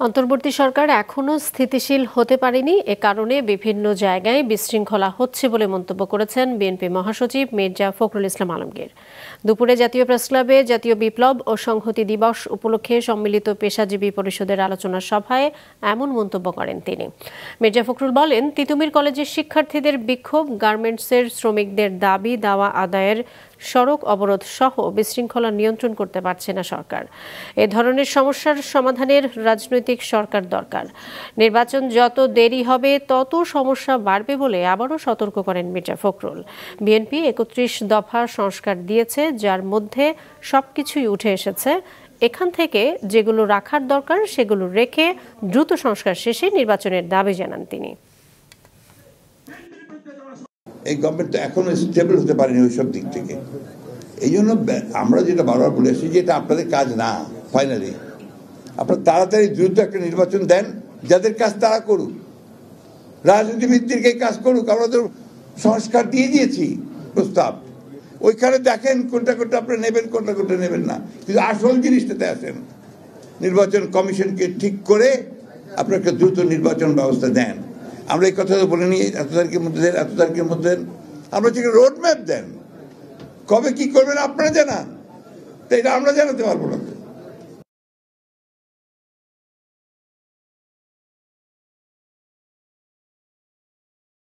অন্তর্বর্তী সরকার এখনো স্থিতিশীল হতে পারেনি, এ কারণে বিভিন্ন জায়গায় বিশৃঙ্খলা হচ্ছে বলে মন্তব্য করেছেন বিএনপি মহাসচিব মির্জা ফখরুল ইসলাম আলমগীর। দুপুরে জাতীয় প্রেসক্লাবে জাতীয় বিপ্লব ও সংহতি দিবস উপলক্ষে সম্মিলিত পেশাজীবী পরিষদের আলোচনা সভায় এমন মন্তব্য করেন তিনি। মির্জা ফখরুল বলেন, তিতুমির কলেজের শিক্ষার্থীদের বিক্ষোভ, গার্মেন্টসের শ্রমিকদের দাবি দাওয়া আদায়ের সড়ক অবরোধ সহ বিশৃঙ্খলা নিয়ন্ত্রণ করতে পারছে না সরকার। এ ধরনের সমস্যার সমাধানের রাজনৈতিক সরকার দরকার। নির্বাচন যত দেরি হবে তত সমস্যা বাড়বে বলে আবারও সতর্ক করেন মির্জা ফখরুল। বিএনপি ৩১ দফা সংস্কার দিয়েছে, যার মধ্যে সবকিছুই উঠে এসেছে। এখান থেকে যেগুলো রাখার দরকার সেগুলো রেখে দ্রুত সংস্কার শেষে নির্বাচনের দাবি জানান তিনি। এই গভর্নমেন্ট তো এখনো স্টেবল হতে পারেনি ওইসব দিক থেকে। এই জন্য আমরা যেটা বারবার বলে আসছি যে এটা আপনাদের কাজ না। ফাইনালি আপনারা তাড়াতাড়ি দ্রুত একটা নির্বাচন দেন, যাদের কাজ তারা করুক, রাজনীতিবিদদেরকে কাজ করুক। আমরা তো সংস্কার দিয়ে দিয়েছি প্রস্তাব, ওইখানে দেখেন কোনটা কোনটা আপনারা নেবেন, কোনটা কোনটা নেবেন না, কিন্তু আসল জিনিসটাতে আসেন। নির্বাচন কমিশনকে ঠিক করে আপনার একটা দ্রুত নির্বাচন ব্যবস্থা দেন। আমরা এই কথা তো বলে নিই, এত তারিখের মধ্যে দেন, এত তারিখের মধ্যে দেন। আমরা ঠিক রোড ম্যাপ দেন, কবে কি করবেন আপনারা জানান, তো এটা আমরা জানাতে পারবো না।